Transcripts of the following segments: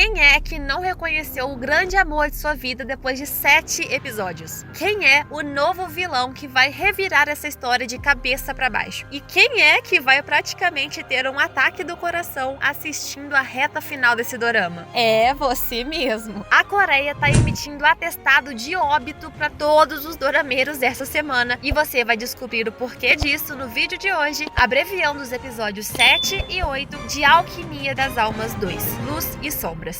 Quem é que não reconheceu o grande amor de sua vida depois de 7 episódios? Quem é o novo vilão que vai revirar essa história de cabeça pra baixo? E quem é que vai praticamente ter um ataque do coração assistindo a reta final desse dorama? É você mesmo. A Coreia tá emitindo atestado de óbito pra todos os dorameiros dessa semana e você vai descobrir o porquê disso no vídeo de hoje, abreviando os episódios 7 e 8 de Alquimia das Almas 2, Luz e Sombras.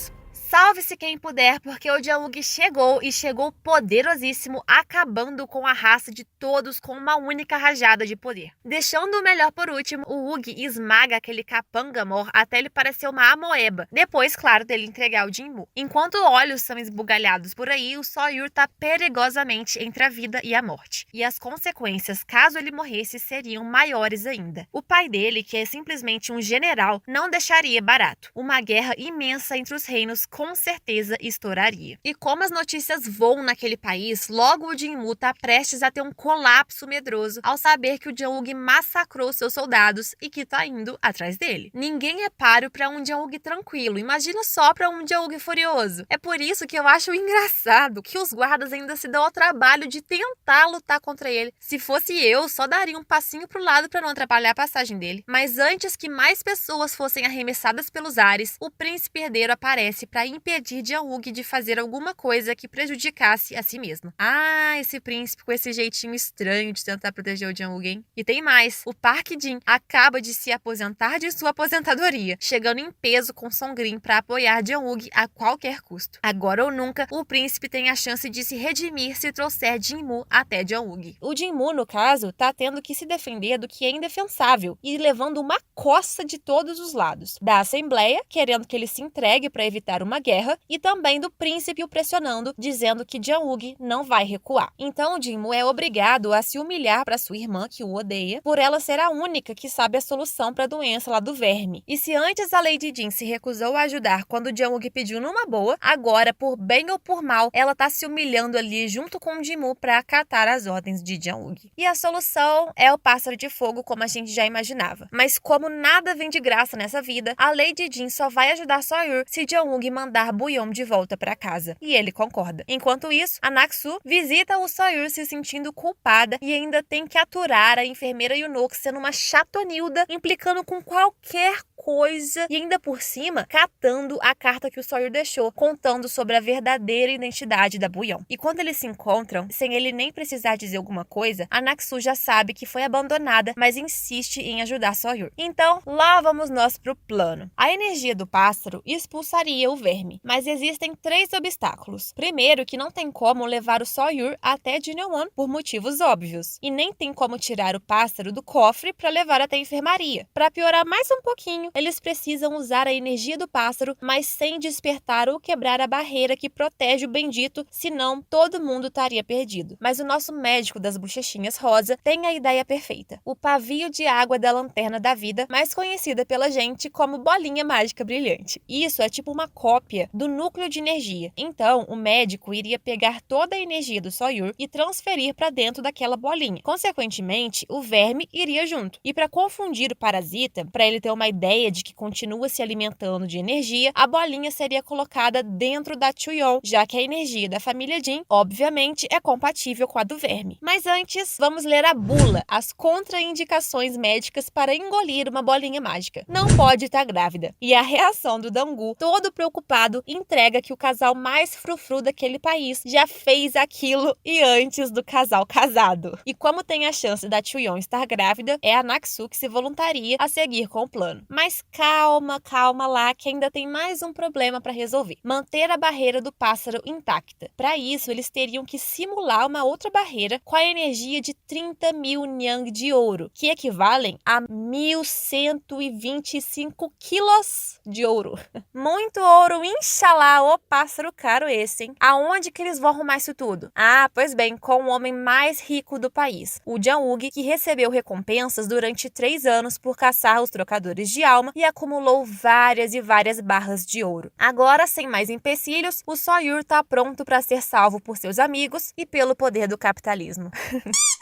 Salve-se quem puder, porque o Jang chegou e chegou poderosíssimo, acabando com a raça de todos com uma única rajada de poder. Deixando o melhor por último, o Ugi esmaga aquele capanga mor até ele parecer uma amoeba, depois, claro, dele entregar o Jinmu. Enquanto olhos são esbugalhados por aí, o Soyur tá perigosamente entre a vida e a morte. E as consequências, caso ele morresse, seriam maiores ainda. O pai dele, que é simplesmente um general, não deixaria barato. Uma guerra imensa entre os reinos com certeza estouraria. E como as notícias voam naquele país, logo o Jinmu tá prestes a ter um colapso medroso ao saber que o Jang massacrou seus soldados e que tá indo atrás dele. Ninguém é páreo pra um Jang tranquilo, imagina só pra um Jang furioso. É por isso que eu acho engraçado que os guardas ainda se dão ao trabalho de tentar lutar contra ele. Se fosse eu, só daria um passinho pro lado pra não atrapalhar a passagem dele. Mas antes que mais pessoas fossem arremessadas pelos ares, o príncipe herdeiro aparece pra impedir Jang de fazer alguma coisa que prejudicasse a si mesmo. Ah, esse príncipe com esse jeitinho estranho de tentar proteger o Jang, hein? E tem mais, o Park Jin acaba de se aposentar de sua aposentadoria, chegando em peso com Songrin para apoiar Jang a qualquer custo. Agora ou nunca, o príncipe tem a chance de se redimir se trouxer Jinmu até Jang. O Jinmu, no caso, tá tendo que se defender do que é indefensável e levando uma coça de todos os lados. Da Assembleia, querendo que ele se entregue para evitar uma guerra, e também do príncipe o pressionando, dizendo que Jang não vai recuar. Então Jinmu é obrigado a se humilhar para sua irmã, que o odeia, por ela ser a única que sabe a solução para a doença lá do verme. E se antes a Lady Jin se recusou a ajudar quando Jang pediu numa boa, agora, por bem ou por mal, ela tá se humilhando ali junto com Jinmu para acatar as ordens de Jang. E a solução é o pássaro de fogo, como a gente já imaginava. Mas como nada vem de graça nessa vida, a Lady Jin só vai ajudar Soyur se Jang mandar Buyeon de volta para casa. E ele concorda. Enquanto isso, a Naksu visita o Soyur se sentindo culpada e ainda tem que aturar a enfermeira Yunok sendo uma chatonilda, implicando com qualquer coisa e ainda por cima catando a carta que o Soyur deixou, contando sobre a verdadeira identidade da Buyeon. E quando eles se encontram, sem ele nem precisar dizer alguma coisa, a Naksu já sabe que foi abandonada, mas insiste em ajudar Soyur. Então, lá vamos nós pro plano. A energia do pássaro expulsaria o verme, mas existem 3 obstáculos. Primeiro, que não tem como levar o Soyur até Jinwon por motivos óbvios, e nem tem como tirar o pássaro do cofre para levar até a enfermaria. Para piorar mais um pouquinho, eles precisam usar a energia do pássaro, mas sem despertar ou quebrar a barreira que protege o bendito, senão todo mundo estaria perdido. Mas o nosso médico das bochechinhas rosa tem a ideia perfeita. O pavio de água da lanterna da vida, mais conhecida pela gente como bolinha mágica brilhante. Isso é tipo uma cópia do núcleo de energia. Então, o médico iria pegar toda a energia do Soyur e transferir para dentro daquela bolinha. Consequentemente, o verme iria junto. E para confundir o parasita, para ele ter uma ideia de que continua se alimentando de energia, a bolinha seria colocada dentro da Chuyeon, já que a energia da família Jin, obviamente, é compatível com a do verme. Mas antes, vamos ler a bula, as contraindicações médicas para engolir uma bolinha mágica. Não pode estar grávida. E a reação do Dangu, todo preocupado, entrega que o casal mais frufru daquele país já fez aquilo e antes do casal casado. E como tem a chance da Chuyeon estar grávida, é a Naksu que se voluntaria a seguir com o plano. Mas calma lá, que ainda tem mais um problema para resolver. Manter a barreira do pássaro intacta. Para isso, eles teriam que simular uma outra barreira com a energia de 30.000 nyang de ouro, que equivalem a 1.125 quilos de ouro. Muito ouro, inshallah, ô pássaro caro esse, hein? Aonde que eles vão arrumar isso tudo? Ah, pois bem, com o homem mais rico do país, o Jang, que recebeu recompensas durante 3 anos por caçar os trocadores de alma alma e acumulou várias e várias barras de ouro. Agora, sem mais empecilhos, o Soyur tá pronto para ser salvo por seus amigos e pelo poder do capitalismo.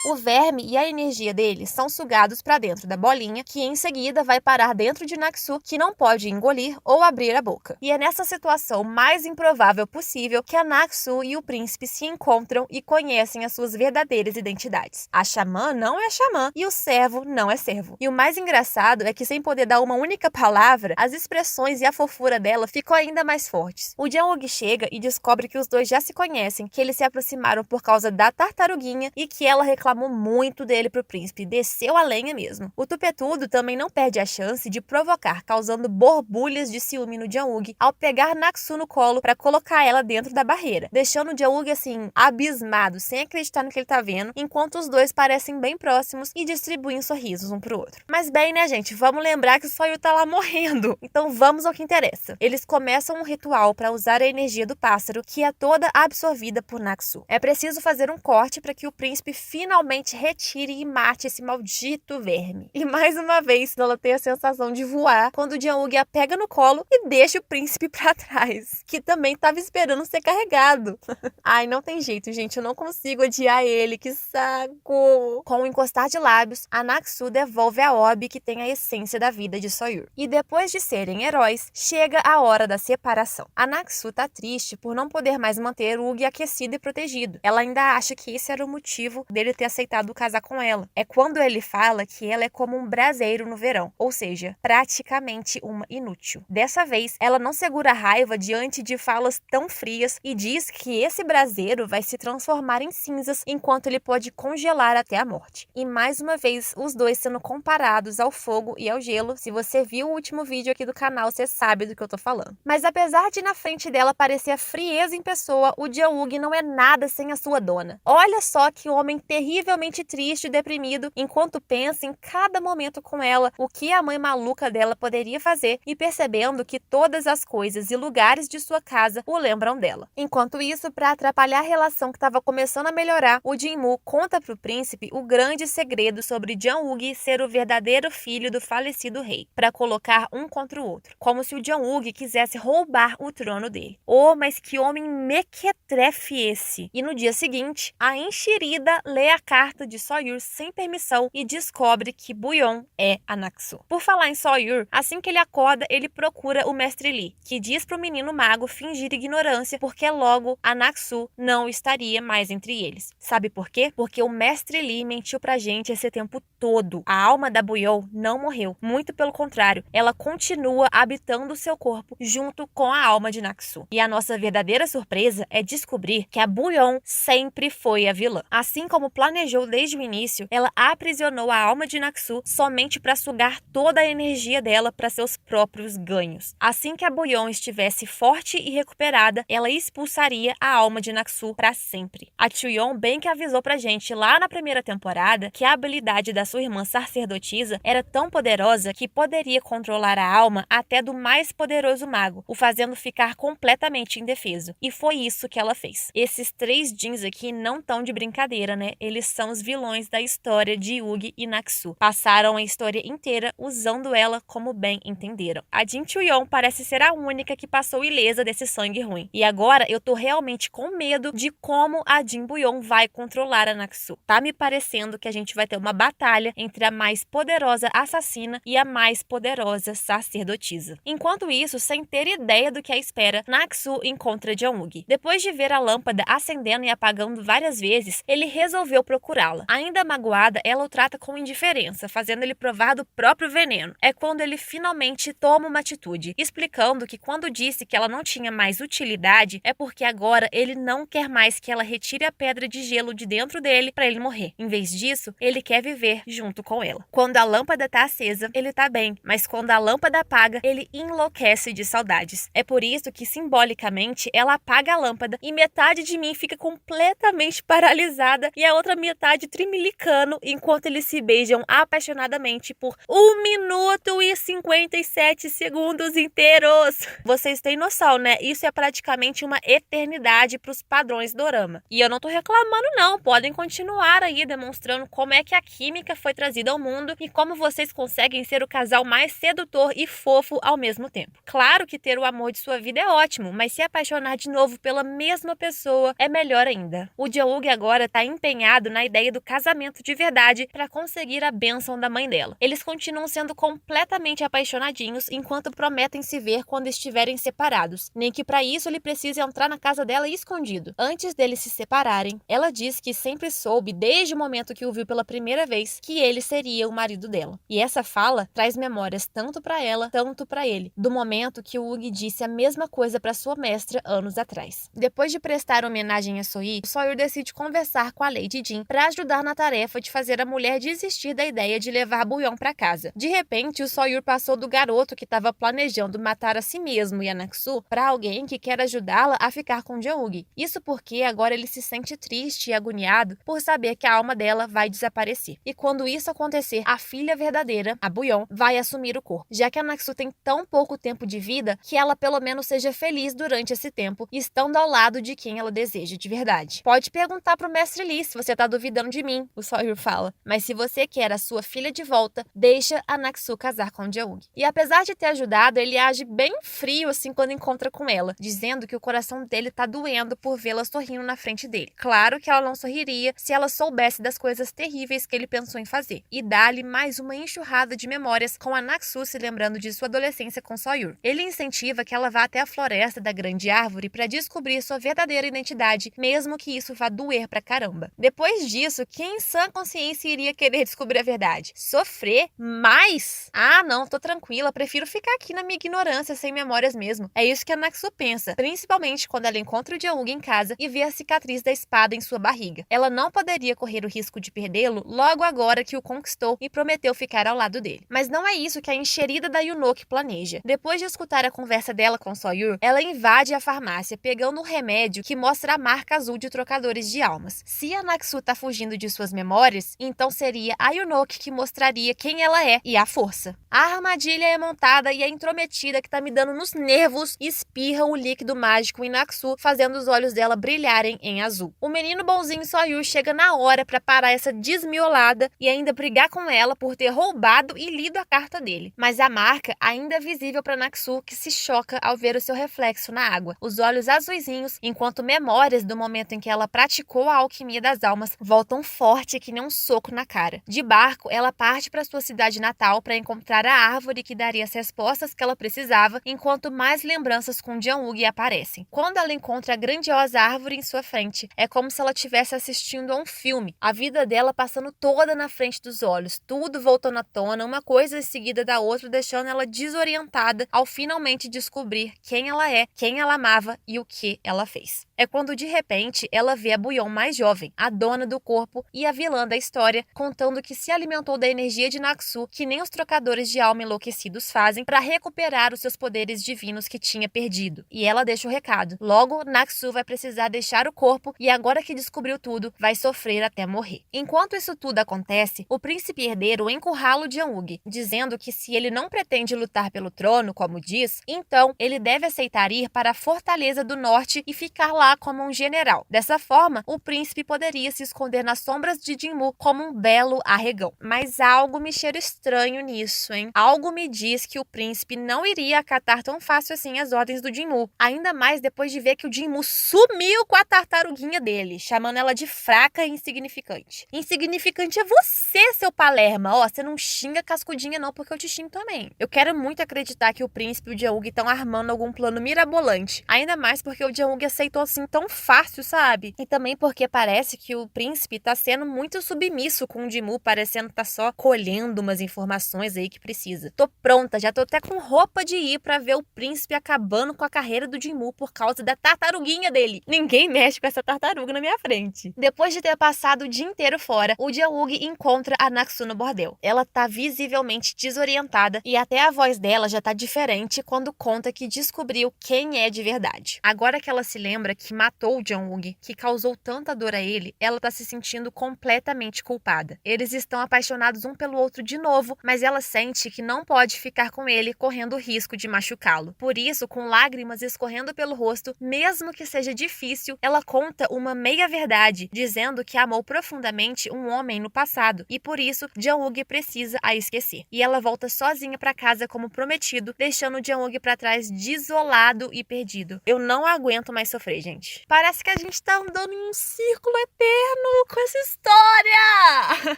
O verme e a energia dele são sugados para dentro da bolinha, que em seguida vai parar dentro de Naksu, que não pode engolir ou abrir a boca. E é nessa situação mais improvável possível que a Naksu e o príncipe se encontram e conhecem as suas verdadeiras identidades. A xamã não é xamã e o servo não é servo. E o mais engraçado é que, sem poder dar uma única palavra, as expressões e a fofura dela ficam ainda mais fortes. O Jang-wook chega e descobre que os dois já se conhecem, que eles se aproximaram por causa da tartaruguinha e que ela reclamou muito dele pro príncipe, desceu a lenha mesmo. O tupetudo também não perde a chance de provocar, causando borbulhas de ciúme no Jang-wook ao pegar Naksu no colo para colocar ela dentro da barreira, deixando o Jang-wook assim, abismado, sem acreditar no que ele tá vendo, enquanto os dois parecem bem próximos e distribuem sorrisos um pro outro. Mas bem, né, gente, vamos lembrar que o Soyur tá lá morrendo, então vamos ao que interessa. Eles começam um ritual para usar a energia do pássaro, que é toda absorvida por Naksu. É preciso fazer um corte para que o príncipe finalmente retire e mate esse maldito verme. E mais uma vez, ela tem a sensação de voar quando o Jang-wook a pega no colo e deixa o príncipe pra trás, que também tava esperando ser carregado. Ai, não tem jeito, gente, eu não consigo odiar ele, que saco! Com o encostar de lábios, a Naksu devolve a orbe que tem a essência da vida de Soyur. E depois de serem heróis, chega a hora da separação. A Naksu tá triste por não poder mais manter o Ugi aquecido e protegido. Ela ainda acha que esse era o motivo dele ter aceitado casar com ela. É quando ele fala que ela é como um braseiro no verão, ou seja, praticamente uma inútil. Dessa vez, ela não segura a raiva diante de falas tão frias e diz que esse braseiro vai se transformar em cinzas enquanto ele pode congelar até a morte. E mais uma vez, os dois sendo comparados ao fogo e ao gelo. Se você viu o último vídeo aqui do canal, você sabe do que eu tô falando. Mas apesar de na frente dela parecer a frieza em pessoa, o Jang-wook não é nada sem a sua dona. Olha só que homem terrivelmente triste e deprimido, enquanto pensa em cada momento com ela o que a mãe maluca dela poderia fazer e percebendo que todas as coisas e lugares de sua casa o lembram dela. Enquanto isso, para atrapalhar a relação que estava começando a melhorar, o Jin-moo conta pro príncipe o grande segredo sobre Jang-wook ser o verdadeiro filho do falecido rei, para colocar um contra o outro, como se o Jang-wook quisesse roubar o trono dele. Oh, mas que homem mequetrefe esse! E no dia seguinte, a enxerida lê a carta de Soyur sem permissão e descobre que Buyeon é a Naksu. Por falar em Soyur, assim que ele acorda, ele procura o mestre Lee, que diz pro menino mago fingir ignorância porque logo a Naksu não estaria mais entre eles. Sabe por quê? Porque o mestre Lee mentiu pra gente esse tempo todo. A alma da Buyeon não morreu. Muito pelo contrário, ela continua habitando o seu corpo junto com a alma de Naksu. E a nossa verdadeira surpresa é descobrir que a Buyeon sempre foi a vilã. Assim como planejou desde o início, ela aprisionou a alma de Naksu somente para sugar toda a energia dela para seus próprios ganhos. Assim que a Buyeon estivesse forte e recuperada, ela expulsaria a alma de Naksu para sempre. A Chuyeon bem que avisou pra gente lá na primeira temporada que a habilidade da sua irmã sacerdotisa era tão poderosa que poderia controlar a alma até do mais poderoso mago, o fazendo ficar completamente indefeso. E foi isso que ela fez. Esses 3 Jins aqui não estão de brincadeira, né? Eles são os vilões da história de Yugi e Naksu. Passaram a história inteira usando ela como bem entenderam. A Jin Chuyeon parece ser a única que passou ilesa desse sangue ruim. E agora eu tô realmente com medo de como a Jin Buyeon vai controlar a Naksu. Tá me parecendo que a gente vai ter uma batalha entre a mais poderosa assassina e a mais poderosa sacerdotisa. Enquanto isso, sem ter ideia do que a espera, Naksu encontra Jang-wook. Depois de ver a lâmpada acendendo e apagando várias vezes, ele resolveu procurá-la. Ainda magoada, ela o trata com indiferença, fazendo ele provar do próprio veneno. É quando ele finalmente toma uma atitude, explicando que quando disse que ela não tinha mais utilidade, é porque agora ele não quer mais que ela retire a pedra de gelo de dentro dele para ele morrer. Em vez disso, ele quer viver junto com ela. Quando a lâmpada tá acesa, ele tá bem, mas quando a lâmpada apaga, ele enlouquece de saudades. É por isso que, simbolicamente, ela apaga a lâmpada e metade de mim fica completamente paralisada e a outra metade trimilicando enquanto eles se beijam apaixonadamente por 1 minuto e 57 segundos inteiros. Vocês têm noção, né? Isso é praticamente uma eternidade pros padrões dorama. E eu não tô reclamando não, podem continuar aí demonstrando como é que a química foi trazida ao mundo e como vocês conseguem ser o casal o mais sedutor e fofo ao mesmo tempo. Claro que ter o amor de sua vida é ótimo, mas se apaixonar de novo pela mesma pessoa é melhor ainda. O Jeong agora tá empenhado na ideia do casamento de verdade para conseguir a bênção da mãe dela. Eles continuam sendo completamente apaixonadinhos enquanto prometem se ver quando estiverem separados, nem que para isso ele precise entrar na casa dela escondido. Antes deles se separarem, ela diz que sempre soube, desde o momento que o viu pela primeira vez, que ele seria o marido dela. E essa fala traz memórias tanto para ela, tanto para ele, do momento que o Wook disse a mesma coisa para sua mestra anos atrás. Depois de prestar homenagem a Sohee, o Soyur decide conversar com a Lady Jin para ajudar na tarefa de fazer a mulher desistir da ideia de levar Buyeon para casa. De repente, o Soyur passou do garoto que estava planejando matar a si mesmo e a Naksu para alguém que quer ajudá-la a ficar com Jeong. Isso porque agora ele se sente triste e agoniado por saber que a alma dela vai desaparecer. E quando isso acontecer, a filha verdadeira, a Buyeon, vai assumir o corpo, já que a Naksu tem tão pouco tempo de vida que ela pelo menos seja feliz durante esse tempo, estando ao lado de quem ela deseja de verdade. Pode perguntar pro mestre Lee se você tá duvidando de mim, o Soyur fala, mas se você quer a sua filha de volta, deixa a Naksu casar com Jeong. E apesar de ter ajudado, ele age bem frio assim quando encontra com ela, dizendo que o coração dele tá doendo por vê-la sorrindo na frente dele. Claro que ela não sorriria se ela soubesse das coisas terríveis que ele pensou em fazer. E dá-lhe mais uma enxurrada de memórias com a Naksu se lembrando de sua adolescência com Soyur. Ele incentiva que ela vá até a floresta da grande árvore para descobrir sua verdadeira identidade, mesmo que isso vá doer pra caramba. Depois disso, quem em sã consciência iria querer descobrir a verdade? Sofrer? Mais? Ah, não, tô tranquila, prefiro ficar aqui na minha ignorância, sem memórias mesmo. É isso que a Naksu pensa, principalmente quando ela encontra o Jeong em casa e vê a cicatriz da espada em sua barriga. Ela não poderia correr o risco de perdê-lo logo agora que o conquistou e prometeu ficar ao lado dele. Mas não é isso que a enxerida da Yunok planeja. Depois de escutar a conversa dela com Soyur, ela invade a farmácia, pegando um remédio que mostra a marca azul de trocadores de almas. Se a Naksu tá fugindo de suas memórias, então seria a Yunok que mostraria quem ela é e a força. A armadilha é montada e a intrometida que tá me dando nos nervos espirra o líquido mágico em Naksu, fazendo os olhos dela brilharem em azul. O menino bonzinho Soyur chega na hora pra parar essa desmiolada e ainda brigar com ela por ter roubado e lido a carta dele. Mas a marca ainda é visível pra Naksu, que se choca ao ver o seu reflexo na água. Os olhos azuizinhos, enquanto memórias do momento em que ela praticou a alquimia das almas voltam forte que nem um soco na cara. De barco, ela parte para sua cidade natal para encontrar a árvore que daria as respostas que ela precisava, enquanto mais lembranças com Jeong aparecem. Quando ela encontra a grandiosa árvore em sua frente, é como se ela estivesse assistindo a um filme. A vida dela passando toda na frente dos olhos, tudo voltando à tona, uma coisa em seguida da outra, deixando ela desorientada ao finalmente descobrir quem ela é, quem ela amava e o que ela fez. É quando de repente ela vê a Buyeon mais jovem, a dona do corpo e a vilã da história, contando que se alimentou da energia de Naksu, que nem os trocadores de alma enlouquecidos fazem, para recuperar os seus poderes divinos que tinha perdido. E ela deixa o recado. Logo, Naksu vai precisar deixar o corpo e agora que descobriu tudo, vai sofrer até morrer. Enquanto isso tudo acontece, o príncipe herdeiro encurrala o Jeong, dizendo que se ele não pretende lutar pelo trono, como diz, então ele deve aceitar ir para a Fortaleza do Norte e ficar lá como um general. Dessa forma, o príncipe poderia se esconder nas sombras de Jinmu como um belo arregão. Mas algo me cheira estranho nisso, hein? Algo me diz que o príncipe não iria acatar tão fácil assim as ordens do Jinmu. Ainda mais depois de ver que o Jinmu sumiu com a tartaruguinha dele, chamando ela de fraca e insignificante. Insignificante é você, seu Palerma. Ó, você não xinga cascudinha não, porque eu te xingo também. Eu quero muito acreditar que o príncipe e o Jeong estão armando algum plano mirabolante. Ainda mais porque o Jeong aceitou assim tão fácil, sabe? E também porque parece que o príncipe tá sendo muito submisso com o Jinmu, parecendo que tá só colhendo umas informações aí que precisa. Tô pronta, já tô até com roupa de ir pra ver o príncipe acabando com a carreira do Jinmu por causa da tartaruguinha dele. Ninguém mexe com essa tartaruga na minha frente. Depois de ter passado o dia inteiro fora, o Jeong encontra a Naksu no bordel. Ela tá visivelmente desorientada e até a voz dela já tá diferente quando conta que descobriu quem é de verdade. Agora que ela se lembra que matou o Jeong, que causou tanta dor a ele, ela tá se sentindo completamente culpada. Eles estão apaixonados um pelo outro de novo, mas ela sente que não pode ficar com ele correndo o risco de machucá-lo. Por isso, com lágrimas escorrendo pelo rosto, mesmo que seja difícil, ela conta uma meia-verdade, dizendo que amou profundamente um homem no passado e por isso Jeong precisa a esquecer. E ela ela volta sozinha pra casa como prometido, deixando o Jang-wook pra trás desolado e perdido. Eu não aguento mais sofrer, gente. Parece que a gente tá andando em um círculo eterno com essa história.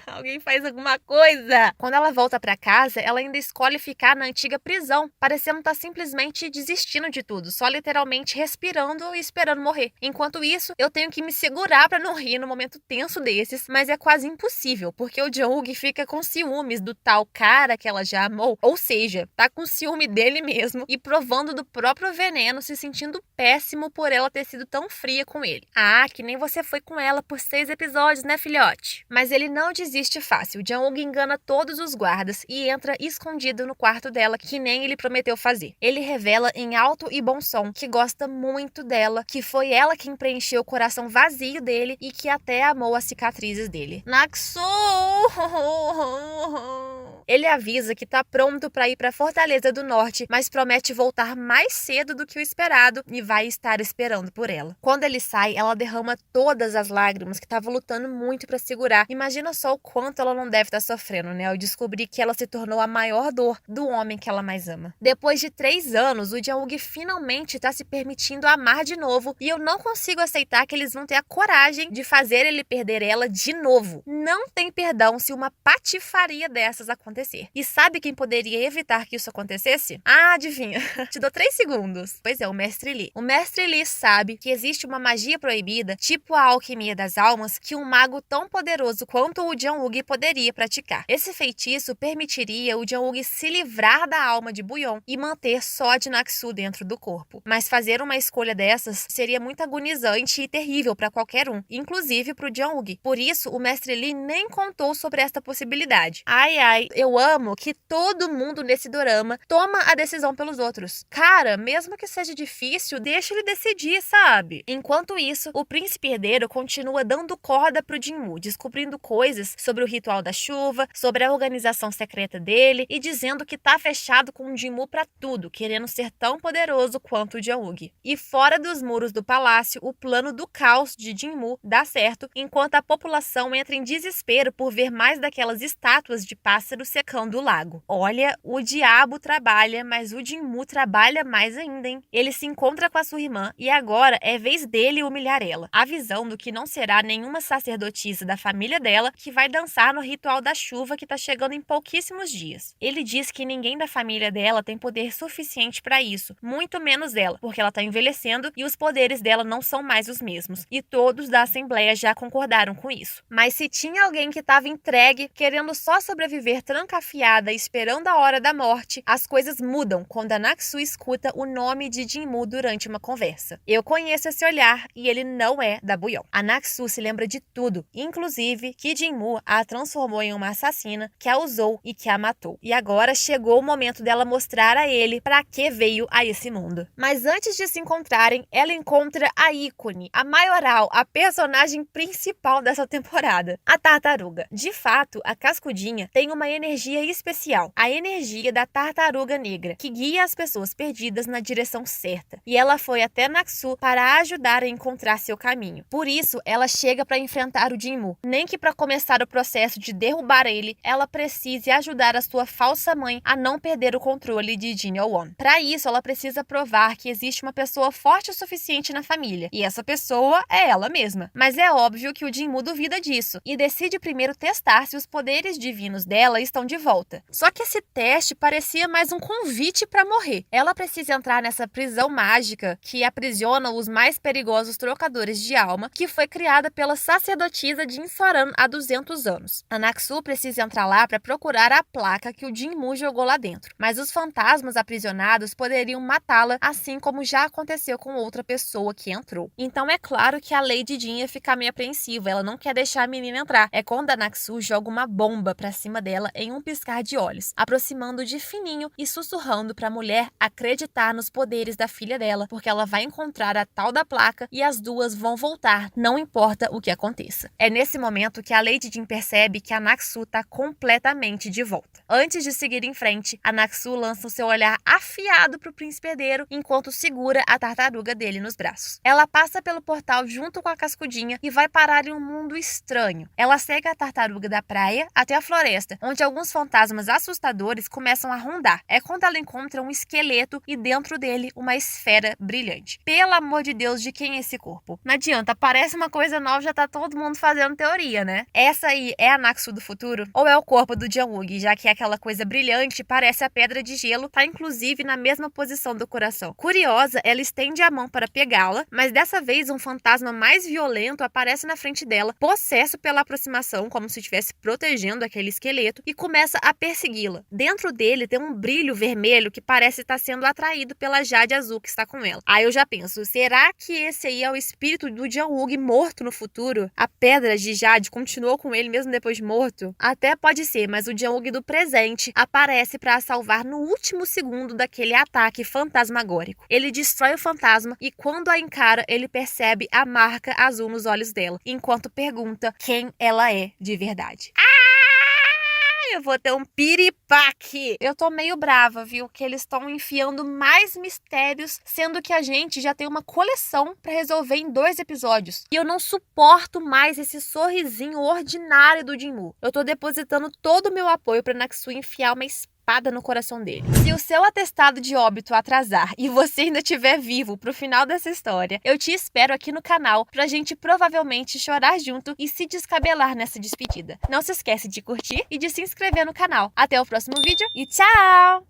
Alguém faz alguma coisa. Quando ela volta pra casa, ela ainda escolhe ficar na antiga prisão, parecendo estar simplesmente desistindo de tudo, só literalmente respirando e esperando morrer. Enquanto isso, eu tenho que me segurar pra não rir no momento tenso desses, mas é quase impossível, porque o Jang-wook fica com ciúmes do tal cara que ela já amou, ou seja, tá com ciúme dele mesmo e provando do próprio veneno, se sentindo péssimo por ela ter sido tão fria com ele. Ah, que nem você foi com ela por 6 episódios, né, filhote? Mas ele não desiste fácil. O Jang-wook engana todos os guardas e entra escondido no quarto dela, que nem ele prometeu fazer. Ele revela em alto e bom som que gosta muito dela, que foi ela quem preencheu o coração vazio dele e que até amou as cicatrizes dele. Naksu! Ele avisa que tá pronto para ir para Fortaleza do Norte, mas promete voltar mais cedo do que o esperado e vai estar esperando por ela. Quando ele sai, ela derrama todas as lágrimas que tava lutando muito para segurar. Imagina só o quanto ela não deve estar sofrendo, né? Ao descobrir que ela se tornou a maior dor do homem que ela mais ama. Depois de 3 anos, o Jang-wook finalmente tá se permitindo amar de novo e eu não consigo aceitar que eles vão ter a coragem de fazer ele perder ela de novo. Não tem perdão se uma patifaria dessas acontecer. E sabe quem poderia evitar que isso acontecesse? Ah, adivinha. Te dou 3 segundos. Pois é, o Mestre Lee. O Mestre Lee sabe que existe uma magia proibida, tipo a alquimia das almas, que um mago tão poderoso quanto o Jang-wook poderia praticar. Esse feitiço permitiria o Jang-wook se livrar da alma de Buyeon e manter só de Naksu dentro do corpo. Mas fazer uma escolha dessas seria muito agonizante e terrível para qualquer um, inclusive para o Jang-wook. Por isso, o Mestre Lee nem contou sobre esta possibilidade. Ai, ai, eu amo que todo mundo nesse dorama toma a decisão pelos outros. Cara, mesmo que seja difícil, deixa ele decidir, sabe? Enquanto isso, o príncipe herdeiro continua dando corda pro Jinwoo, descobrindo coisas sobre o ritual da chuva, sobre a organização secreta dele e dizendo que tá fechado com o Jinwoo pra tudo, querendo ser tão poderoso quanto o Jang-wook. E fora dos muros do palácio, o plano do caos de Jinwoo dá certo, enquanto a população entra em desespero por ver mais daquelas estátuas de pássaros secando o lago. Olha, o diabo trabalha, mas o Jinwoo trabalha mais ainda, hein? Ele se encontra com a sua irmã e agora é vez dele humilhar ela, avisando que não será nenhuma sacerdotisa da família dela que vai dançar no ritual da chuva que tá chegando em pouquíssimos dias. Ele diz que ninguém da família dela tem poder suficiente para isso, muito menos ela, porque ela tá envelhecendo e os poderes dela não são mais os mesmos, e todos da Assembleia já concordaram com isso. Mas se tinha alguém que tava entregue, querendo só sobreviver trancafiada, esperando a hora da morte, as coisas mudam quando a Naksu escuta o nome de Jinwoo durante uma conversa. Eu conheço esse olhar e ele não é da Buyeon. A Naksu se lembra de tudo, inclusive que Jinwoo a transformou em uma assassina, que a usou e que a matou. E agora chegou o momento dela mostrar a ele para que veio a esse mundo. Mas antes de se encontrarem, ela encontra a ícone, a maioral, a personagem principal dessa temporada, a tartaruga. De fato, a Cascudinha tem uma energia especial, a energia da tartaruga negra, que guia as pessoas perdidas na direção certa. E ela foi até Naksu para ajudar a encontrar seu caminho. Por isso, ela chega para enfrentar o Jinwoo. Nem que para começar o processo de derrubar ele, ela precise ajudar a sua falsa mãe a não perder o controle de Jin Yeon. Para isso, ela precisa provar que existe uma pessoa forte o suficiente na família. E essa pessoa é ela mesma. Mas é óbvio que o Jinwoo duvida disso e decide primeiro testar se os poderes divinos dela estão de volta. Só que esse teste parecia mais um convite para morrer. Ela precisa entrar nessa prisão mágica que aprisiona os mais perigosos trocadores de alma, que foi criada pela sacerdotisa Jin Soran há 200 anos. A Naksu precisa entrar lá para procurar a placa que o Jinwoo jogou lá dentro. Mas os fantasmas aprisionados poderiam matá-la, assim como já aconteceu com outra pessoa que entrou. Então é claro que a Lady Jin ia ficar meio apreensiva, ela não quer deixar a menina entrar. É quando a Naksu joga uma bomba pra cima dela em um piscar de olhos, aproximando de fininho e sussurrando pra mulher acreditar nos poderes da filha dela, porque ela vai encontrar a tal da placa e as duas vão voltar, não importa o que aconteça. É nesse momento que a Lady Jin percebe que a Naksu tá completamente de volta. Antes de seguir em frente, a Naksu lança o seu olhar afiado pro príncipe herdeiro enquanto segura a tartaruga dele nos braços. Ela passa pelo portal junto com a Cascudinha e vai parar em um mundo estranho. Ela segue a tartaruga da praia até a floresta, onde alguns alguns fantasmas assustadores começam a rondar. É quando ela encontra um esqueleto e dentro dele uma esfera brilhante. Pelo amor de Deus, de quem é esse corpo? Não adianta, parece uma coisa nova, já tá todo mundo fazendo teoria, né? Essa aí é a Naxu do futuro? Ou é o corpo do Jang-wook, já que é aquela coisa brilhante, parece a pedra de gelo, tá inclusive na mesma posição do coração. Curiosa, ela estende a mão para pegá-la, mas dessa vez um fantasma mais violento aparece na frente dela, possesso pela aproximação, como se estivesse protegendo aquele esqueleto, e começa a persegui-la. Dentro dele tem um brilho vermelho que parece estar sendo atraído pela Jade azul que está com ela. Aí eu já penso, será que esse aí é o espírito do Jang-wook morto no futuro? A pedra de Jade continuou com ele mesmo depois de morto? Até pode ser, mas o Jang-wook do presente aparece para a salvar no último segundo daquele ataque fantasmagórico. Ele destrói o fantasma e quando a encara, ele percebe a marca azul nos olhos dela, enquanto pergunta quem ela é de verdade. Eu vou ter um piripaque. Eu tô meio brava, viu? Que eles estão enfiando mais mistérios, sendo que a gente já tem uma coleção pra resolver em 2 episódios. E eu não suporto mais esse sorrisinho ordinário do Jin-woo. Eu tô depositando todo o meu apoio pra Naxu enfiar uma espada no coração dele. Se o seu atestado de óbito atrasar e você ainda estiver vivo pro final dessa história, eu te espero aqui no canal pra gente provavelmente chorar junto e se descabelar nessa despedida. Não se esquece de curtir e de se inscrever no canal. Até o próximo vídeo e tchau!